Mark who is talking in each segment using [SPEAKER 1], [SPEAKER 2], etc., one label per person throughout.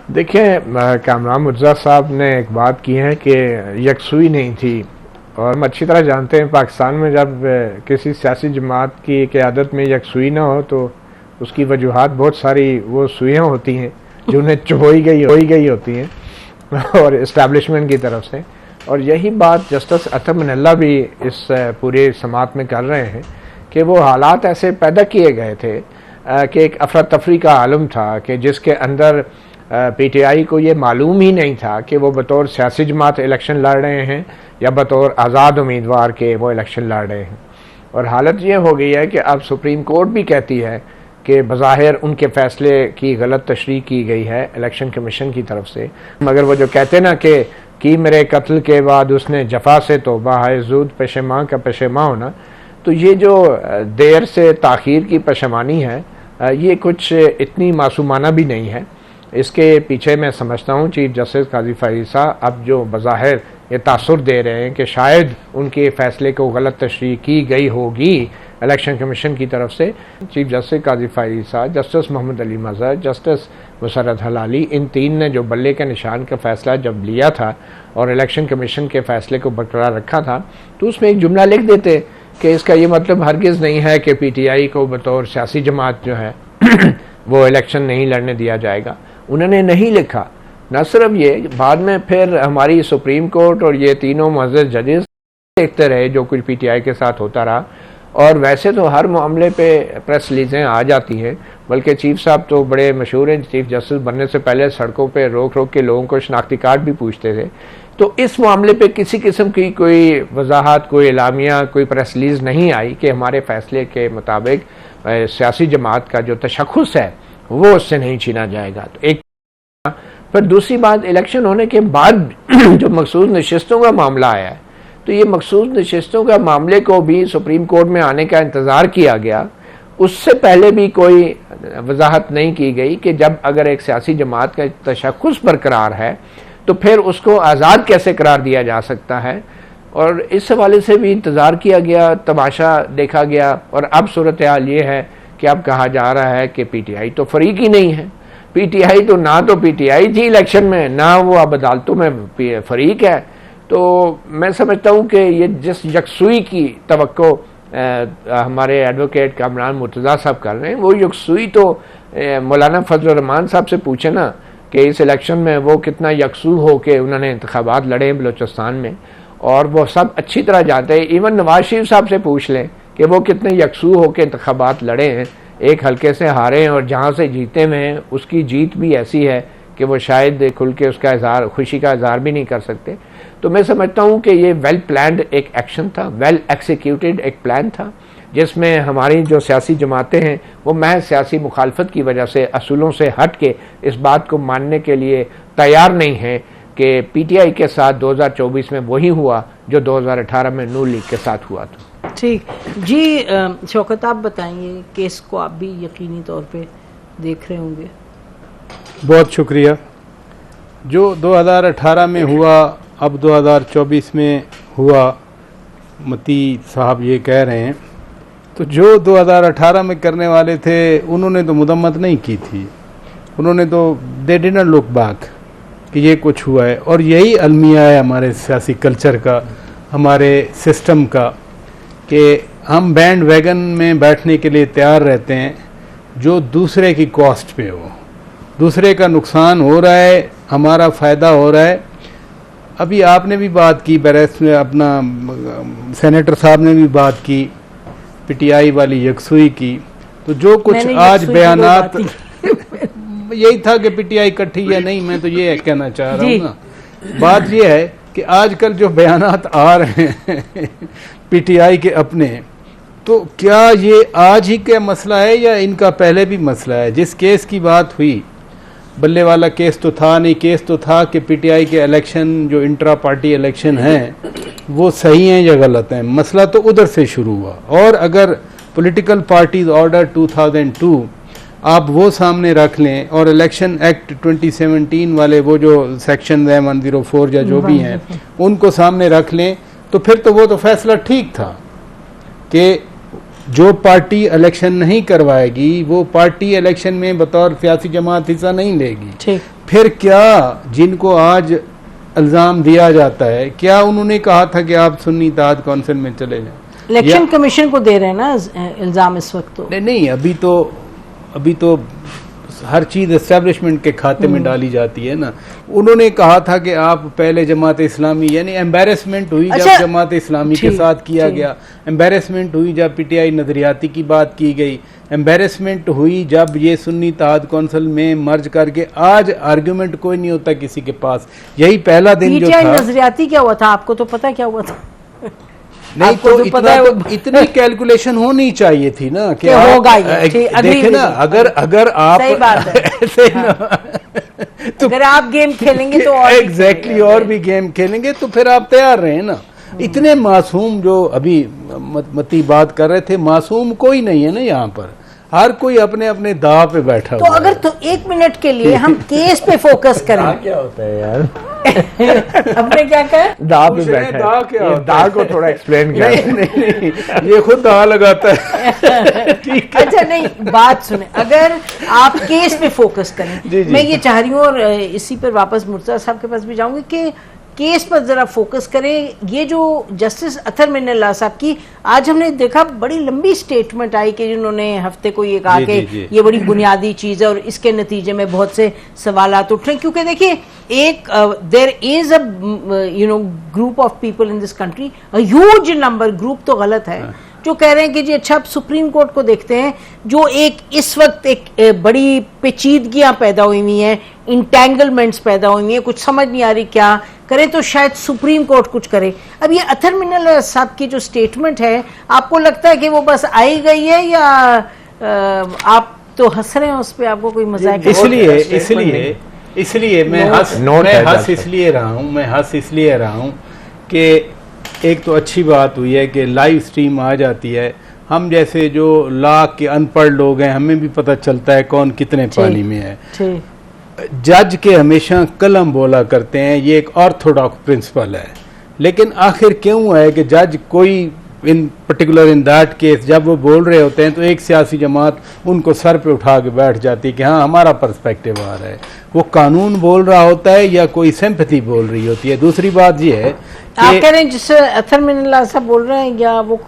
[SPEAKER 1] देखिए, कामरान मुर्तज़ा साहब ने एक बात की है कि यकसुई नहीं थी, और हम अच्छी तरह जानते हैं पाकिस्तान में जब किसी सियासी जमात की क़यादत में यकसुई ना हो तो उसकी वजूहात बहुत सारी वो सुइयाँ होती हैं जो उन्हें चुभोई गई होती हैं और इस्टेब्लिशमेंट की तरफ से। और यही बात जस्टिस अतर मनल्ला भी इस पूरे समात में कर रहे हैं कि वो हालात ऐसे पैदा किए गए थे कि एक अफरा तफरी का आलम था कि जिसके अंदर पीटीआई को ये मालूम ही नहीं था कि वो बतौर सियासी जमात इलेक्शन लड़ रहे हैं या बतौर आज़ाद उम्मीदवार के वो इलेक्शन लड़ रहे हैं। और हालत ये हो गई है कि अब सुप्रीम कोर्ट भी कहती है कि बज़ाहिर उनके फ़ैसले की गलत तशरीह की गई है इलेक्शन कमीशन की तरफ से, मगर वो जो कहते ना कि मेरे कत्ल के बाद उसने जफ़ा से तौबा है ज़ूद पेशेमां का पेशेमां होना, तो ये जो देर से ताख़ीर की पशेमानी है ये कुछ इतनी मासूमाना भी नहीं है। इसके पीछे मैं समझता हूँ चीफ जस्टिस काजी फ़रीद साहब अब जो बज़ाहिर ये तासुर दे रहे हैं कि शायद उनके फ़ैसले को गलत तशरीह की गई होगी इलेक्शन कमीशन की तरफ से। चीफ जस्टिस काजी फ़रीद साहब, जस्टिस मोहम्मद अली मज़हर, जस्टिस मुसर्रत हलाली, इन तीन ने जो बल्ले के निशान का फ़ैसला जब लिया था और इलेक्शन कमीशन के फ़ैसले को बरकरार रखा था, तो उसमें एक जुमला लिख देते कि इसका ये मतलब हरगिज़ नहीं है कि पीटीआई को बतौर सियासी जमात जो है वो इलेक्शन नहीं लड़ने दिया जाएगा। उन्होंने नहीं लिखा। न सिर्फ ये, बाद में फिर हमारी सुप्रीम कोर्ट और ये तीनों मुअज़्ज़ज़ जजेस देखते रहे जो कुछ पीटीआई के साथ होता रहा। और वैसे तो हर मामले पे प्रेस रिलीज़ें आ जाती हैं, बल्कि चीफ साहब तो बड़े मशहूर हैं, चीफ जस्टिस बनने से पहले सड़कों पे रोक रोक के लोगों को शनाख्ती कार्ड भी पूछते थे। तो इस मामले पे किसी किस्म की कोई वजाहत, कोई एलामिया, कोई प्रेस रिलीज़ नहीं आई कि हमारे फ़ैसले के मुताबिक सियासी जमात का जो तशख़्ख़ुस है वो उससे नहीं छीना जाएगा। तो एक पर दूसरी बात, इलेक्शन होने के बाद जो मखसूस नशिस्तों का मामला आया है, तो ये मखसूस नशिस्तों का मामले को भी सुप्रीम कोर्ट में आने का इंतज़ार किया गया। उससे पहले भी कोई वजाहत नहीं की गई कि जब अगर एक सियासी जमात का तशख़्ख़ुस बरकरार है तो फिर उसको आज़ाद कैसे करार दिया जा सकता है। और इस हवाले से भी इंतज़ार किया गया, तमाशा देखा गया। और अब सूरत हाल ये है कि अब कहा जा रहा है कि पीटीआई तो फरीक ही नहीं है। पीटीआई तो ना तो पीटीआई थी इलेक्शन में, ना वो अब अदालतों में फरीक है। तो मैं समझता हूँ कि ये जिस यकसुई की तवक्को हमारे एडवोकेट कामरान मुर्तज़ा साहब कर रहे हैं, वो यकसुई तो मौलाना फजल रहमान साहब से पूछे ना कि इस इलेक्शन में वो कितना यकसू हो के उन्होंने इंतखाबात लड़े हैं बलूचिस्तान में, और वो सब अच्छी तरह जानते हैं। इवन नवाज शरीफ साहब से पूछ लें कि वो कितने यकसू हो के इंतखाबात लड़े हैं, एक हल्के से हारे हैं और जहाँ से जीते हुए हैं उसकी जीत भी ऐसी है कि वो शायद खुल के उसका इज़हार, खुशी का इज़हार भी नहीं कर सकते। तो मैं समझता हूँ कि ये वेल प्लान्ड एक एक्शन था, वेल एक्सिक्यूटेड एक प्लान था, जिसमें हमारी जो सियासी जमातें हैं वो महज सियासी मुखालफत की वजह से, असूलों से हट के इस बात को मानने के लिए तैयार नहीं हैं कि पीटीआई के साथ 2024 में वही हुआ जो 2018 में नून लीग के साथ हुआ था।
[SPEAKER 2] ठीक जी, शौकत आप बताएंगे, केस को आप भी यकीनी तौर पे देख रहे होंगे।
[SPEAKER 3] बहुत शुक्रिया। जो 2018 में हुआ अब 2024 में हुआ, मती साहब ये कह रहे हैं, तो जो 2018 में करने वाले थे उन्होंने तो मुदम्मत नहीं की थी, उन्होंने तो they did not look back कि ये कुछ हुआ है। और यही अलमिया है हमारे सियासी कल्चर का, हमारे सिस्टम का, कि हम बैंड वैगन में बैठने के लिए तैयार रहते हैं जो दूसरे की कॉस्ट पे हो, दूसरे का नुकसान हो रहा है, हमारा फ़ायदा हो रहा है। अभी आपने भी बात की, बैरेस में अपना सेनेटर साहब ने भी बात की पीटीआई वाली यकसुई की, तो जो कुछ आज बयानात यही था कि पीटीआई इकट्ठी या नहीं, मैं तो ये कहना चाह रहा हूँ ना। बात ये है कि आजकल जो बयानात आ रहे हैं पीटीआई के अपने, तो क्या ये आज ही का मसला है या इनका पहले भी मसला है? जिस केस की बात हुई, बल्ले वाला केस तो था नहीं, केस तो था कि पीटीआई के इलेक्शन जो इंट्रा पार्टी इलेक्शन हैं वो सही हैं या गलत हैं, मसला तो उधर से शुरू हुआ। और अगर पॉलिटिकल पार्टीज ऑर्डर 2002 आप वो सामने रख लें और इलेक्शन एक्ट 2017 वाले वो जो सेक्शन है 104 या जो भी हैं उनको सामने रख लें, तो फिर तो वो तो फैसला ठीक था कि जो पार्टी इलेक्शन नहीं करवाएगी वो पार्टी इलेक्शन में बतौर सियासी जमात हिस्सा नहीं लेगी। फिर क्या जिनको आज इल्ज़ाम दिया जाता है, क्या उन्होंने कहा था कि आप सुन्नी इत्तेहाद काउंसिल में चले जाएं?
[SPEAKER 2] इलेक्शन कमीशन को दे रहे हैं ना इल्जाम इस वक्त तो।
[SPEAKER 3] नहीं, अभी तो हर चीज एस्टेब्लिशमेंट के खाते में डाली जाती है ना। उन्होंने कहा था कि आप पहले जमात इस्लामी, यानी एम्बेरसमेंट हुई
[SPEAKER 2] अच्छा,
[SPEAKER 3] जब जमात इस्लामी के साथ किया गया, एम्बेरसमेंट हुई जब पीटीआई नजरियाती की बात की गई, एम्बेरसमेंट हुई जब ये सुन्नी इत्तेहाद काउंसिल में मर्ज करके, आज आर्गुमेंट कोई नहीं होता किसी के पास। यही पहला दिन जो था।
[SPEAKER 2] नजरियाती क्या हुआ था, आपको तो पता क्या हुआ था?
[SPEAKER 3] नहीं तो इतनी कैलकुलेशन होनी चाहिए थी ना कि
[SPEAKER 2] होगा ये,
[SPEAKER 3] देखे ना, अगर आप
[SPEAKER 2] सही बात है।
[SPEAKER 3] ऐसे
[SPEAKER 2] हाँ।
[SPEAKER 3] ना तो
[SPEAKER 2] अगर आप गेम खेलेंगे तो और
[SPEAKER 3] एग्जैक्टली और भी गेम खेलेंगे तो फिर आप तैयार रहे ना। इतने मासूम जो अभी मती बात कर रहे थे, मासूम कोई नहीं है ना यहाँ पर, हर कोई अपने अपने दाव पे बैठा
[SPEAKER 2] तो
[SPEAKER 3] हुआ
[SPEAKER 2] अगर तो 1 मिनट के लिए हम केस पे फोकस करें।
[SPEAKER 1] क्या होता है यार?
[SPEAKER 2] हमने क्या कहा?
[SPEAKER 1] दाव पे बैठा
[SPEAKER 3] दाव क्या
[SPEAKER 1] है,
[SPEAKER 3] होता है?
[SPEAKER 1] दाव को थोड़ा एक्सप्लेन किया।
[SPEAKER 3] नहीं, ये खुद दाव लगाता है। ठीक है।
[SPEAKER 2] अच्छा नहीं, बात सुने, अगर आप केस पे फोकस करें,
[SPEAKER 3] जी।
[SPEAKER 2] मैं ये चाह रही हूँ और इसी पर वापस मुर्तजा साहब के पास भी जाऊंगी कि केस पर जरा फोकस करें। ये जो जस्टिस अतर मिन्नल्लाह साहब की आज हमने देखा बड़ी लंबी स्टेटमेंट आई कि जिन्होंने हफ्ते को ये कहा कि ये बड़ी बुनियादी चीज है और इसके नतीजे में बहुत से सवालात उठ रहे हैं, क्योंकि देखिए एक there is a group of people in this country, a huge number, group तो गलत है, जो कह रहे हैं कि जी अच्छा, आप सुप्रीम कोर्ट को देखते हैं जो एक इस वक्त एक बड़ी पेचीदगियां पैदा हुई हुई हैं, इंटेंगलमेंट्स पैदा हुई हुई हैं, कुछ समझ नहीं आ रही क्या करें, तो शायद सुप्रीम कोर्ट कुछ करे। अब ये अतर मिन्नल्लाह साहब की जो स्टेटमेंट है, आपको लगता है कि वो बस आई गई है या आप तो हंस रहे हैं उस पर, आपको कोई मजाक?
[SPEAKER 3] इसलिए मैं हंस इसलिए रहा हूँ कि एक तो अच्छी बात हुई है कि लाइव स्ट्रीम आ जाती है। हम जैसे जो लाख के अनपढ़ लोग हैं, हमें भी पता चलता है कौन कितने पानी में है। जज के हमेशा कलम बोला करते हैं, ये एक ऑर्थोडॉक्स प्रिंसिपल है, लेकिन आखिर क्यों है कि जज कोई इन पर्टिकुलर इन दैट केस जब वो बोल रहे होते हैं तो एक सियासी जमात उनको सर पे उठा के बैठ जाती है कि हाँ हमारा पर्सपेक्टिव आ रहा है। वो कानून बोल रहा होता है या कोई सिंपैथी बोल रही होती है। दूसरी बात ये है कि
[SPEAKER 2] आप कह रहे हैं जिससे अतर मिन्नल्लाह साहब बोल रहे हैं या वो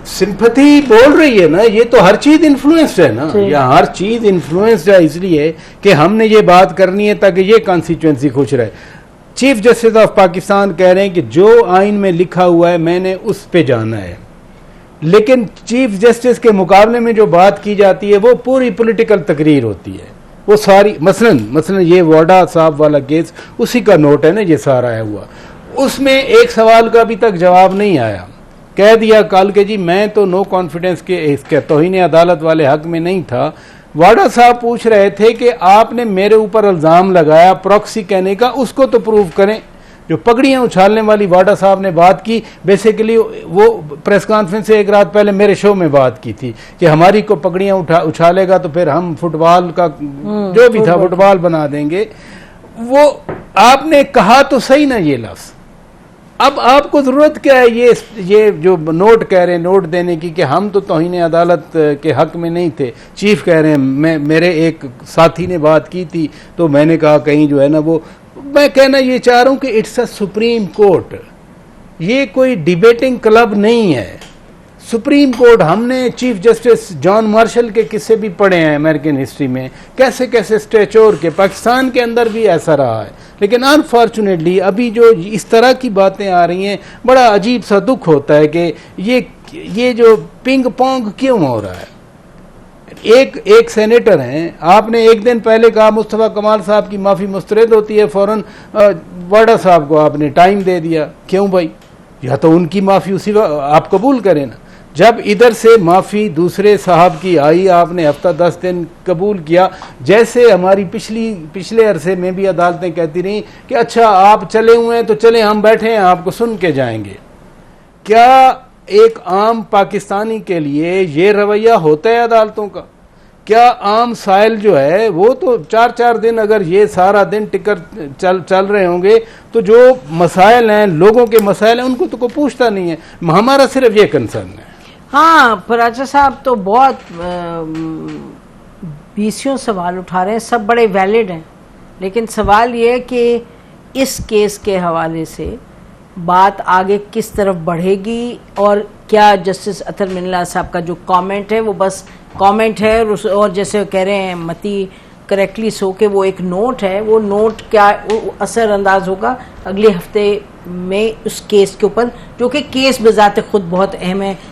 [SPEAKER 2] सिंपैथी
[SPEAKER 3] बोल रही है ना, ये तो हर चीज इन्फ्लुएंस्ड है ना, या हर चीज इन्फ्लुएंस्ड है इसलिए कि हमने ये बात करनी है ताकि ये कॉन्स्टिट्यूएंसी खुश रहे। चीफ जस्टिस ऑफ पाकिस्तान कह रहे हैं कि जो आइन में लिखा हुआ है मैंने उस पे जाना है, लेकिन चीफ जस्टिस के मुकाबले में जो बात की जाती है वो पूरी पॉलिटिकल तकरीर होती है। वो सारी मसलन ये वाडा साहब वाला केस उसी का नोट है ना, ये सारा है हुआ, उसमें एक सवाल का अभी तक जवाब नहीं आया। कह दिया कल के जी मैं तो नो कॉन्फिडेंस के इसके तौहीन अदालत वाले हक में नहीं था। वाडा साहब पूछ रहे थे कि आपने मेरे ऊपर इल्ज़ाम लगाया प्रॉक्सी कहने का, उसको तो प्रूव करें। जो पगड़ियाँ उछालने वाली वाडा साहब ने बात की, बेसिकली वो प्रेस कॉन्फ्रेंस से एक रात पहले मेरे शो में बात की थी कि हमारी को पगड़ियाँ उछालेगा तो फिर हम फुटबॉल का जो भी था फुटबॉल बना देंगे। वो आपने कहा तो सही ना ये लफ्ज़। अब आपको ज़रूरत क्या है ये जो नोट कह रहे हैं नोट देने की कि हम तो तौहीन अदालत के हक में नहीं थे। चीफ कह रहे हैं मेरे एक साथी ने बात की थी तो मैंने कहा कहीं जो है ना वो, मैं कहना ये चाह रहा हूँ कि इट्स अ सुप्रीम कोर्ट, ये कोई डिबेटिंग क्लब नहीं है। सुप्रीम कोर्ट, हमने चीफ जस्टिस जॉन मार्शल के किस्से भी पढ़े हैं अमेरिकन हिस्ट्री में, कैसे कैसे स्टेचोर के, पाकिस्तान के अंदर भी ऐसा रहा है। लेकिन अनफॉर्चुनेटली अभी जो इस तरह की बातें आ रही हैं, बड़ा अजीब सा दुख होता है कि ये जो पिंग पोंग क्यों हो रहा है। एक सेनेटर हैं, आपने एक दिन पहले कहा मुस्तफ़ा कमाल साहब की माफ़ी मुस्तरद होती है, फ़ौरन वाडा साहब को आपने टाइम दे दिया। क्यों भाई, या तो उनकी माफ़ी उसी आप कबूल करें ना। जब इधर से माफ़ी दूसरे साहब की आई, आपने हफ्ता 10 दिन कबूल किया। जैसे हमारी पिछले अरसे में भी अदालतें कहती रही कि अच्छा आप चले हुए हैं तो चले, हम बैठे हैं आपको सुन के जाएंगे। क्या एक आम पाकिस्तानी के लिए ये रवैया होता है अदालतों का? क्या आम साइल जो है वो तो 4-4 दिन अगर ये सारा दिन टिकर चल रहे होंगे तो जो मसाइल हैं, लोगों के मसाइल हैं, उनको तो कोई पूछता नहीं है। हमारा सिर्फ ये कंसर्न है।
[SPEAKER 2] हाँ, फराजा साहब तो बहुत बीसियों सवाल उठा रहे हैं, सब बड़े वैलिड हैं, लेकिन सवाल ये है कि इस केस के हवाले से बात आगे किस तरफ बढ़ेगी और क्या जस्टिस अतर मिन्ना साहब का जो कमेंट है वो बस कमेंट है और जैसे कह रहे हैं मती करेक्टली सो के वो एक नोट है, वो नोट क्या असरअंदाज होगा अगले हफ्ते में उस केस के ऊपर, जो कि केस बजाते खुद बहुत अहम है।